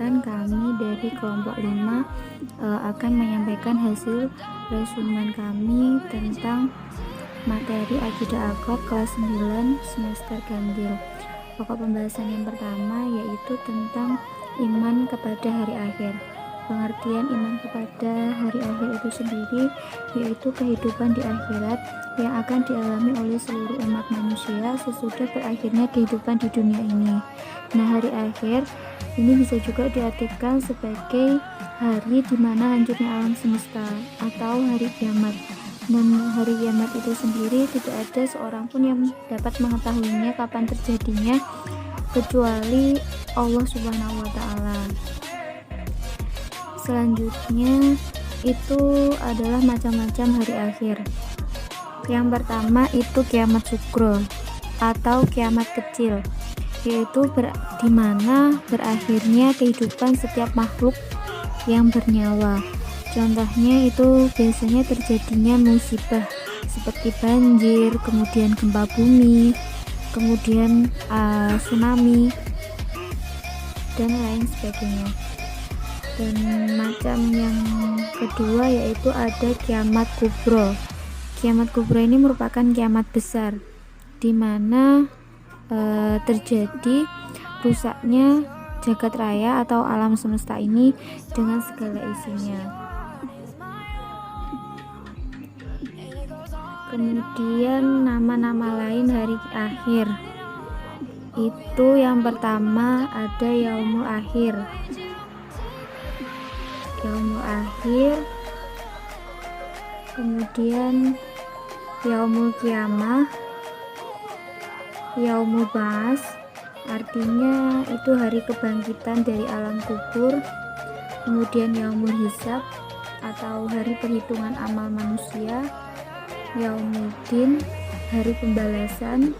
perkenalkan, kami dari kelompok 5 akan menyampaikan hasil resumen kami tentang materi Akidah Akhlak kelas 9 semester ganjil. Pokok pembahasan yang pertama yaitu tentang iman kepada hari akhir. Pengertian iman kepada hari akhir itu sendiri yaitu kehidupan di akhirat yang akan dialami oleh seluruh umat manusia sesudah berakhirnya kehidupan di dunia ini. Nah, hari akhir ini bisa juga diartikan sebagai hari di mana hancurnya alam semesta atau hari kiamat. Dan hari kiamat itu sendiri tidak ada seorang pun yang dapat mengetahuinya kapan terjadinya kecuali Allah Subhanahu wa Ta'ala. Selanjutnya itu adalah macam-macam hari akhir. Yang pertama itu kiamat sugro atau kiamat kecil, yaitu di mana berakhirnya kehidupan setiap makhluk yang bernyawa. Contohnya itu biasanya terjadinya musibah seperti banjir, kemudian gempa bumi, kemudian tsunami dan lain sebagainya. Dan macam yang kedua yaitu ada kiamat kubro. Kiamat kubro ini merupakan kiamat besar di mana terjadi rusaknya jagat raya atau alam semesta ini dengan segala isinya. Kemudian nama-nama lain hari akhir itu yang pertama ada Yaumul Akhir. Yaumul Akhir, kemudian Yaumul Qiyamah, Yaumul Ba'ats, artinya itu hari kebangkitan dari alam kubur. Kemudian Yaumul Hisab atau hari perhitungan amal manusia, Yaumuddin, hari pembalasan,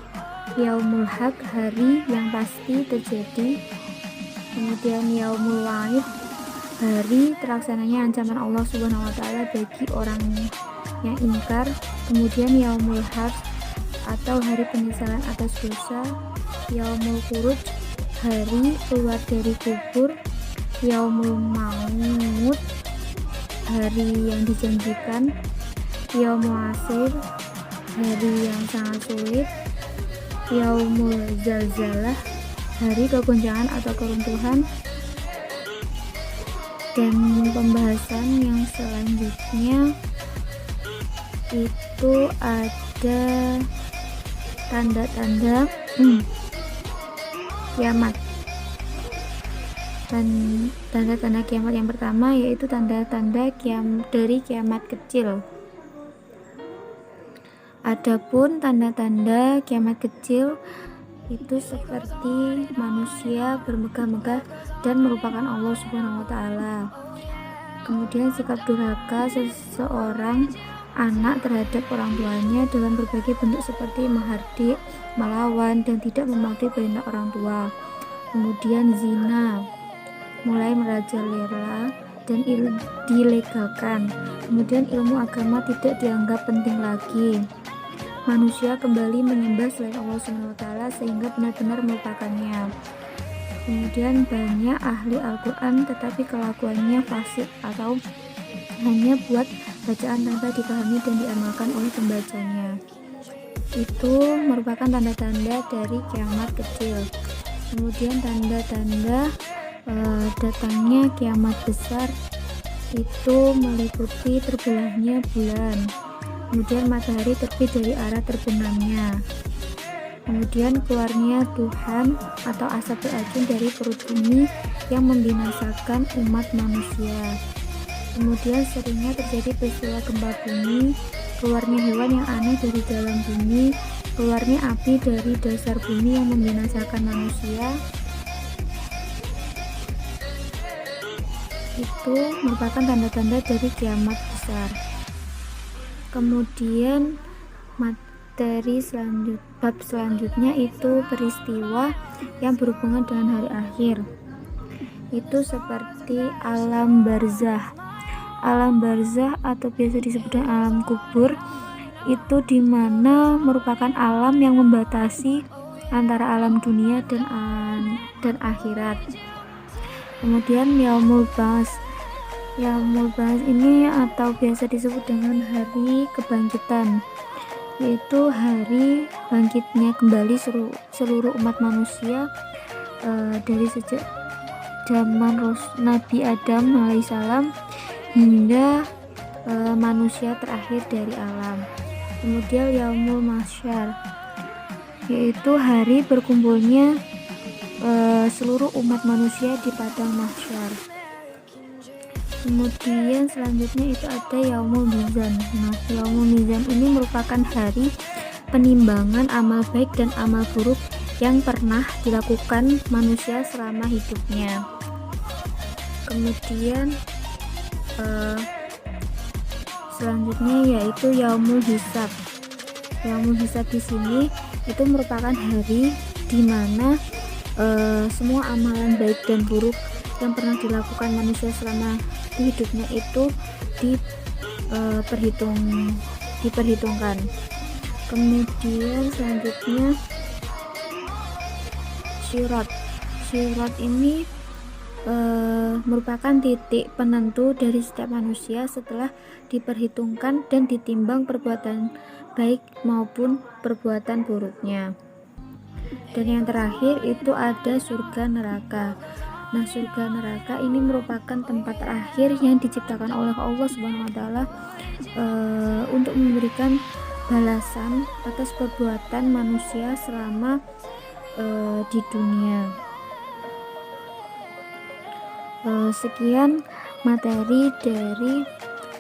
Yaumul Haq, hari yang pasti terjadi. Kemudian Yaumul Wa'id, hari terlaksananya ancaman Allah Subhanahu wa Ta'ala bagi orang yang ingkar. Kemudian Yaumul Hars atau hari penyesalan atas dosa, Yaumul Khuruj, hari keluar dari kubur, Yaumul Maut, hari yang dijanjikan, Yaumul Asir, hari yang sangat sulit, Yaumul Zalzalah, hari kegoncangan atau keruntuhan. Dan pembahasan yang selanjutnya itu ada tanda-tanda kiamat. Dan tanda-tanda kiamat yang pertama yaitu tanda-tanda dari kiamat kecil. Adapun tanda-tanda kiamat kecil itu seperti manusia bermegah-megah dan merupakan Allah Subhanahu wa Ta'ala. Kemudian sikap durhaka seseorang anak terhadap orang tuanya dalam berbagai bentuk seperti menghardik, melawan, dan tidak mematuhi perintah orang tua. Kemudian zina mulai merajalela dan dilegalkan. Kemudian ilmu agama tidak dianggap penting lagi. Manusia kembali menyembah selain Allah Subhanahu wa Ta'ala sehingga benar-benar melupakannya. Kemudian banyak ahli Al-Quran tetapi kelakuannya fasik atau hanya buat bacaan tanpa dipahami dan diamalkan oleh pembacanya. Itu merupakan tanda-tanda dari kiamat kecil. Kemudian tanda-tanda datangnya kiamat besar itu meliputi terbelahnya bulan, kemudian matahari terbit dari arah terbenamnya, kemudian keluarnya Tuhan atau asap beracun dari perut bumi yang membinasakan umat manusia. Kemudian seringnya terjadi peristiwa gempa bumi, keluarnya hewan yang aneh dari dalam bumi, keluarnya api dari dasar bumi yang membinasakan manusia. Itu merupakan tanda-tanda dari kiamat besar. Kemudian materi bab selanjutnya itu peristiwa yang berhubungan dengan hari akhir. Itu seperti alam barzah. Alam barzah atau biasa disebut alam kubur itu dimana merupakan alam yang membatasi antara alam dunia dan akhirat. Kemudian Yaumul Ba'ats. Yaumul Ba'ats ini atau biasa disebut dengan hari kebangkitan, yaitu hari bangkitnya kembali seluruh umat manusia dari sejak zaman Nabi Adam alaihissalam hingga manusia terakhir dari alam. Kemudian Yaumul Mahsyar, yaitu hari berkumpulnya seluruh umat manusia di padang mahsyar. Kemudian selanjutnya itu ada Yaumul Mizan. Nah, Yaumul Mizan ini merupakan hari penimbangan amal baik dan amal buruk yang pernah dilakukan manusia selama hidupnya. Kemudian selanjutnya yaitu Yaumul Hisab. Yaumul Hisab di sini itu merupakan hari di mana semua amalan baik dan buruk yang pernah dilakukan manusia selama hidupnya itu diperhitungkan. Kemudian selanjutnya Syirat ini merupakan titik penentu dari setiap manusia setelah diperhitungkan dan ditimbang perbuatan baik maupun perbuatan buruknya. Dan yang terakhir itu ada surga neraka. Nah, surga neraka ini merupakan tempat terakhir yang diciptakan oleh Allah Subhanahu wa taala untuk memberikan balasan atas perbuatan manusia selama di dunia. Sekian materi dari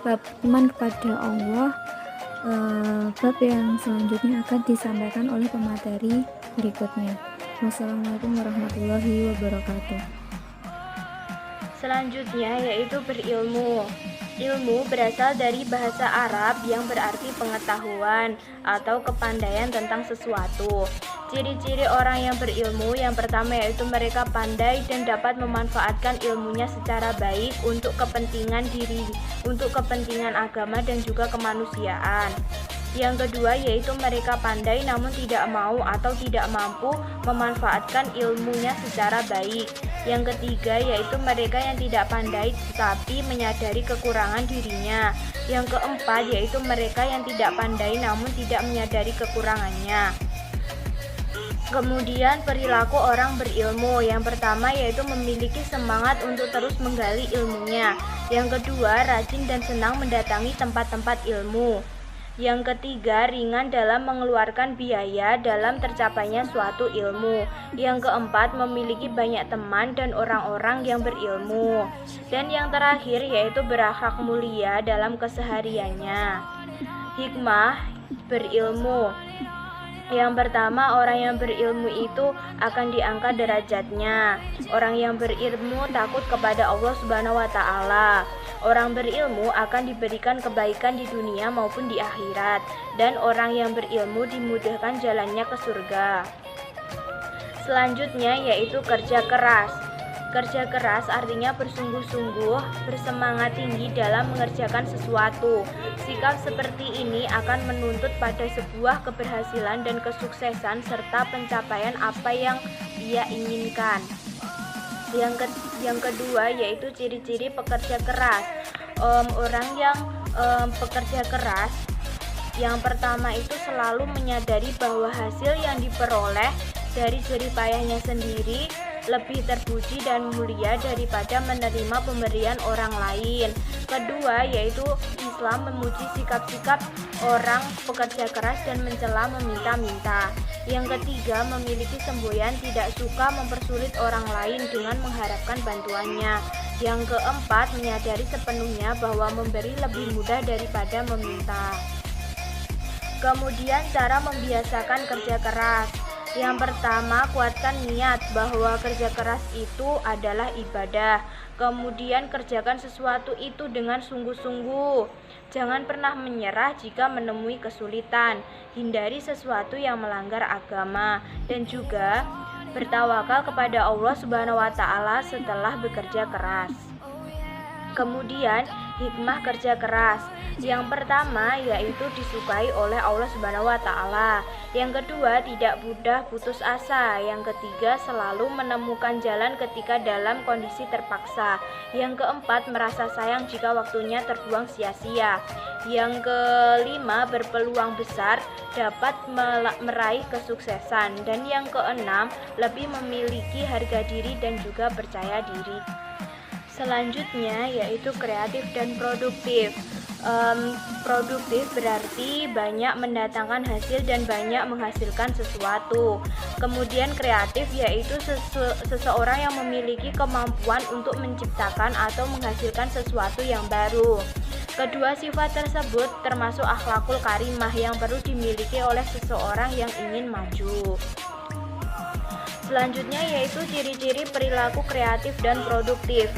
bab iman kepada Allah. Bab yang selanjutnya akan disampaikan oleh pemateri berikutnya. Wassalamualaikum warahmatullahi wabarakatuh. Selanjutnya yaitu berilmu. Ilmu berasal dari bahasa Arab yang berarti pengetahuan atau kepandaian tentang sesuatu. Ciri-ciri orang yang berilmu yang pertama yaitu mereka pandai dan dapat memanfaatkan ilmunya secara baik untuk kepentingan diri, untuk kepentingan agama dan juga kemanusiaan. Yang kedua yaitu mereka pandai namun tidak mau atau tidak mampu memanfaatkan ilmunya secara baik. Yang ketiga yaitu mereka yang tidak pandai tetapi menyadari kekurangan dirinya. Yang keempat yaitu mereka yang tidak pandai namun tidak menyadari kekurangannya. Kemudian perilaku orang berilmu. Yang pertama yaitu memiliki semangat untuk terus menggali ilmunya. Yang kedua rajin dan senang mendatangi tempat-tempat ilmu. Yang ketiga, ringan dalam mengeluarkan biaya dalam tercapainya suatu ilmu. Yang keempat, memiliki banyak teman dan orang-orang yang berilmu. Dan yang terakhir yaitu berakhlak mulia dalam kesehariannya. Hikmah berilmu. Yang pertama, orang yang berilmu itu akan diangkat derajatnya. Orang yang berilmu takut kepada Allah Subhanahu wa taala. Orang berilmu akan diberikan kebaikan di dunia maupun di akhirat, dan orang yang berilmu dimudahkan jalannya ke surga. Selanjutnya yaitu kerja keras. Kerja keras artinya bersungguh-sungguh, bersemangat tinggi dalam mengerjakan sesuatu. Sikap seperti ini akan menuntut pada sebuah keberhasilan dan kesuksesan serta pencapaian apa yang ia inginkan. Yang kedua yaitu ciri-ciri pekerja keras. Orang yang pekerja keras, yang pertama itu selalu menyadari bahwa hasil yang diperoleh dari jerih payahnya sendiri lebih terpuji dan mulia daripada menerima pemberian orang lain. Kedua yaitu Islam memuji sikap-sikap orang pekerja keras dan mencela meminta-minta. Yang ketiga, memiliki semboyan tidak suka mempersulit orang lain dengan mengharapkan bantuannya. Yang keempat, menyadari sepenuhnya bahwa memberi lebih mudah daripada meminta. Kemudian cara membiasakan kerja keras. Yang pertama, kuatkan niat bahwa kerja keras itu adalah ibadah. Kemudian kerjakan sesuatu itu dengan sungguh-sungguh. Jangan pernah menyerah jika menemui kesulitan. Hindari sesuatu yang melanggar agama dan juga bertawakal kepada Allah Subhanahu wa taala setelah bekerja keras. Kemudian hikmah kerja keras. Yang pertama yaitu disukai oleh Allah Subhanahu wa taala. Yang kedua tidak mudah putus asa. Yang ketiga selalu menemukan jalan ketika dalam kondisi terpaksa. Yang keempat merasa sayang jika waktunya terbuang sia-sia. Yang kelima berpeluang besar dapat meraih kesuksesan. Dan yang keenam lebih memiliki harga diri dan juga percaya diri. Selanjutnya yaitu kreatif dan produktif. Produktif berarti banyak mendatangkan hasil dan banyak menghasilkan sesuatu. Kemudian kreatif yaitu seseorang yang memiliki kemampuan untuk menciptakan atau menghasilkan sesuatu yang baru. Kedua sifat tersebut termasuk akhlakul karimah yang perlu dimiliki oleh seseorang yang ingin maju. Selanjutnya yaitu ciri-ciri perilaku kreatif dan produktif.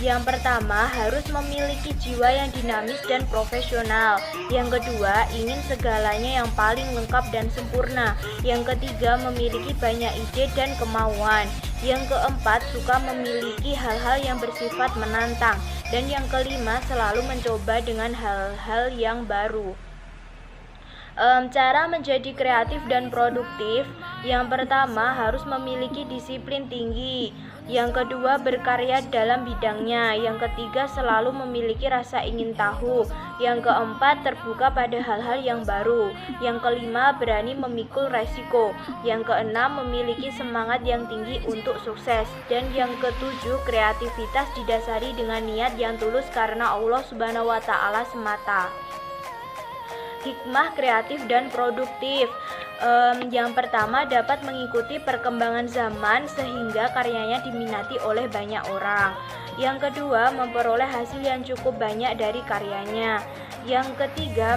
Yang pertama harus memiliki jiwa yang dinamis dan profesional. Yang kedua ingin segalanya yang paling lengkap dan sempurna. Yang ketiga memiliki banyak ide dan kemauan. Yang keempat suka memiliki hal-hal yang bersifat menantang. Dan yang kelima selalu mencoba dengan hal-hal yang baru. Cara menjadi kreatif dan produktif. Yang pertama harus memiliki disiplin tinggi. Yang kedua berkarya dalam bidangnya. Yang ketiga selalu memiliki rasa ingin tahu. Yang keempat terbuka pada hal-hal yang baru. Yang kelima berani memikul resiko. Yang keenam memiliki semangat yang tinggi untuk sukses. Dan yang ketujuh kreativitas didasari dengan niat yang tulus karena Allah Subhanahu wa taala semata. Hikmah kreatif dan produktif. Yang pertama dapat mengikuti perkembangan zaman sehingga karyanya diminati oleh banyak orang. Yang kedua memperoleh hasil yang cukup banyak dari karyanya. Yang ketiga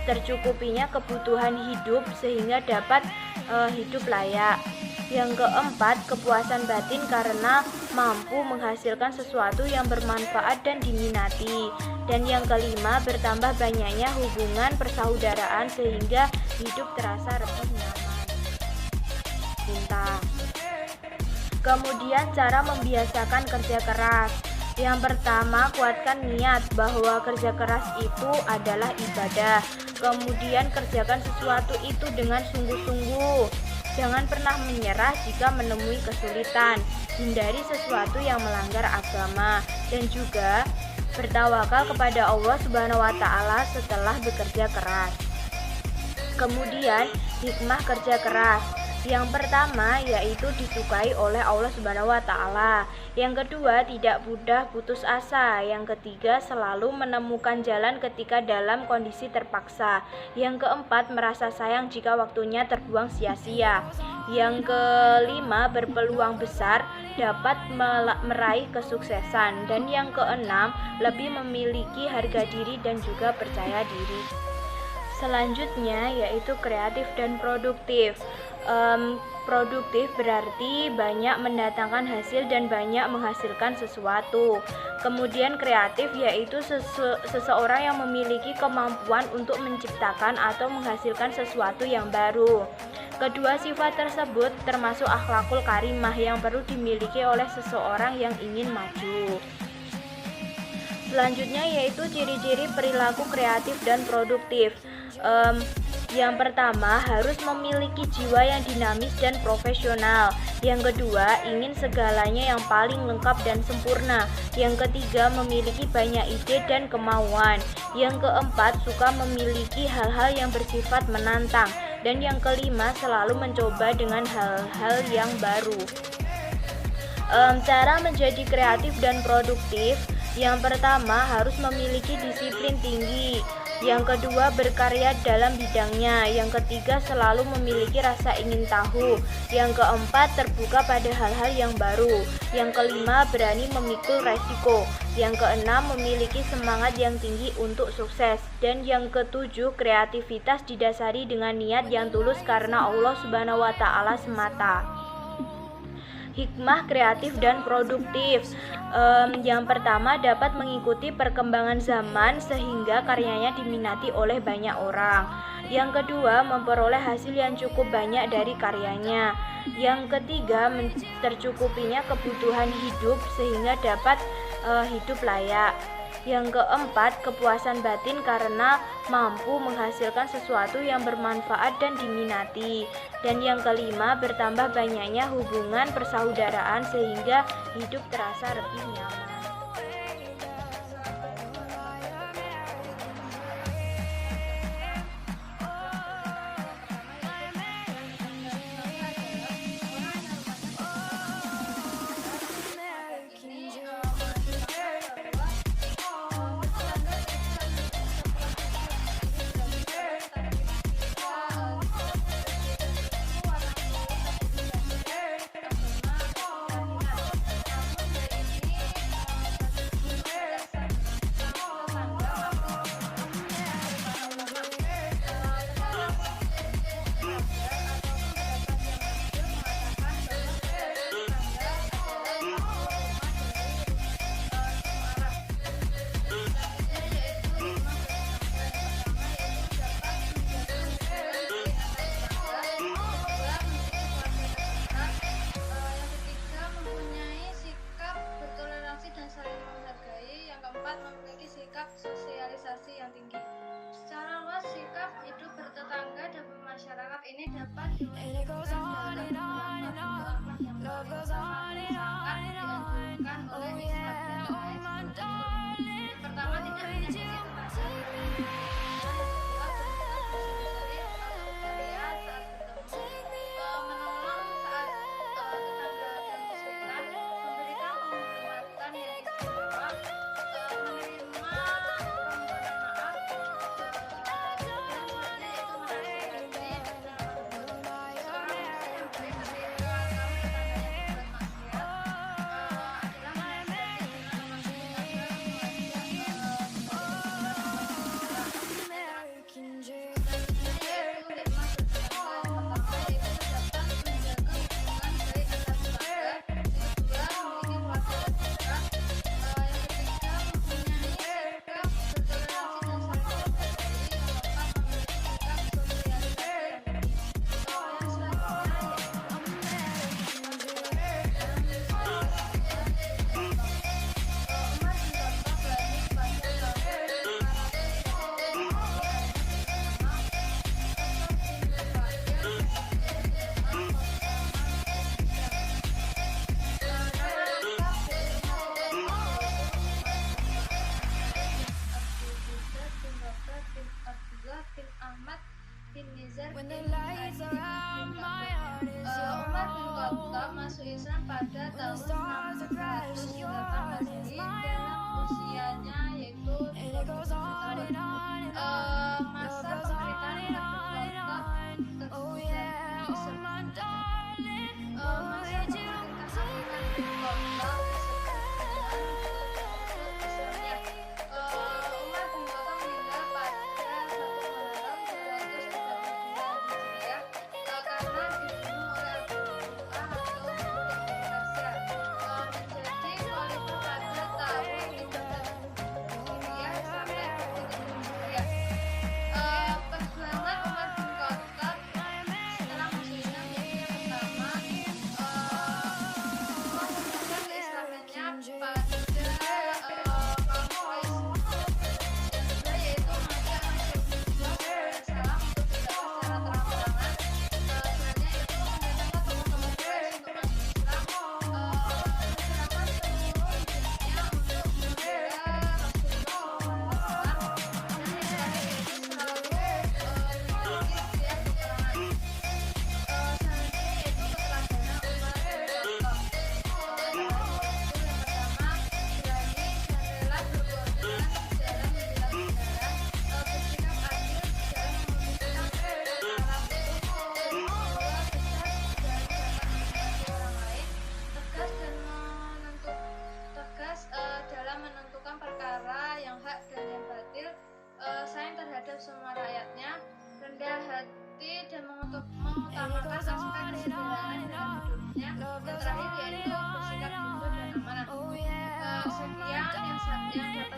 tercukupinya kebutuhan hidup sehingga dapat hidup layak. Yang keempat kepuasan batin karena mampu menghasilkan sesuatu yang bermanfaat dan diminati. Dan yang kelima bertambah banyaknya hubungan persaudaraan sehingga hidup terasa lebih nyaman. Cinta. Kemudian cara membiasakan kerja keras. Yang pertama kuatkan niat bahwa kerja keras itu adalah ibadah. Kemudian kerjakan sesuatu itu dengan sungguh-sungguh. Jangan pernah menyerah jika menemui kesulitan. Hindari sesuatu yang melanggar agama dan juga bertawakal kepada Allah Subhanahu wa taala setelah bekerja keras. Kemudian hikmah kerja keras. Yang pertama yaitu disukai oleh Allah Subhanahu wa taala. Yang kedua tidak mudah putus asa. Yang ketiga selalu menemukan jalan ketika dalam kondisi terpaksa. Yang keempat merasa sayang jika waktunya terbuang sia-sia. Yang kelima berpeluang besar dapat meraih kesuksesan. Dan yang keenam lebih memiliki harga diri dan juga percaya diri. Selanjutnya yaitu kreatif dan produktif. Produktif berarti banyak mendatangkan hasil dan banyak menghasilkan sesuatu. Kemudian kreatif yaitu seseorang yang memiliki kemampuan untuk menciptakan atau menghasilkan sesuatu yang baru. Kedua sifat tersebut termasuk akhlakul karimah yang perlu dimiliki oleh seseorang yang ingin maju. Selanjutnya yaitu ciri-ciri perilaku kreatif dan produktif. Yang pertama harus memiliki jiwa yang dinamis dan profesional. Yang kedua ingin segalanya yang paling lengkap dan sempurna. Yang ketiga memiliki banyak ide dan kemauan. Yang keempat suka memiliki hal-hal yang bersifat menantang. Dan yang kelima selalu mencoba dengan hal-hal yang baru. Cara menjadi kreatif dan produktif. Yang pertama harus memiliki disiplin tinggi. Yang kedua berkarya dalam bidangnya. Yang ketiga selalu memiliki rasa ingin tahu. Yang keempat terbuka pada hal-hal yang baru. Yang kelima berani memikul resiko. Yang keenam memiliki semangat yang tinggi untuk sukses. Dan yang ketujuh kreativitas didasari dengan niat yang tulus karena Allah Subhanahu wa taala semata. Hikmah kreatif dan produktif. Yang pertama dapat mengikuti perkembangan zaman sehingga karyanya diminati oleh banyak orang. Yang kedua memperoleh hasil yang cukup banyak dari karyanya. Yang ketiga tercukupinya kebutuhan hidup sehingga dapat hidup layak. Yang keempat, kepuasan batin karena mampu menghasilkan sesuatu yang bermanfaat dan diminati. Dan yang kelima, bertambah banyaknya hubungan persaudaraan sehingga hidup terasa lebih nyaman. Memiliki sikap sosialisasi yang tinggi. Secara luas, sikap hidup bertetangga dan bermasyarakat ini dapat diwujudkan dalam beberapa bentuk akhlak yang paling sangat dianjurkan oleh Islam dan lain. Pertama, tidak menyakiti tetangga. Menolong saat tetangga dalam kesulitan, memberikan penghormatan yang istimewa, Umar bin Khattab masuk Islam pada tahun 608 Masehi dan usianya yaitu 37 tahun. Masa pemerintahan Umar bin Khattab semua rakyatnya, rendah hati dan mengutamakan aspek kesederhanaan dalam hidupnya. Dan terakhir yaitu bersikap jujur dan amanah. Sekian yang dapat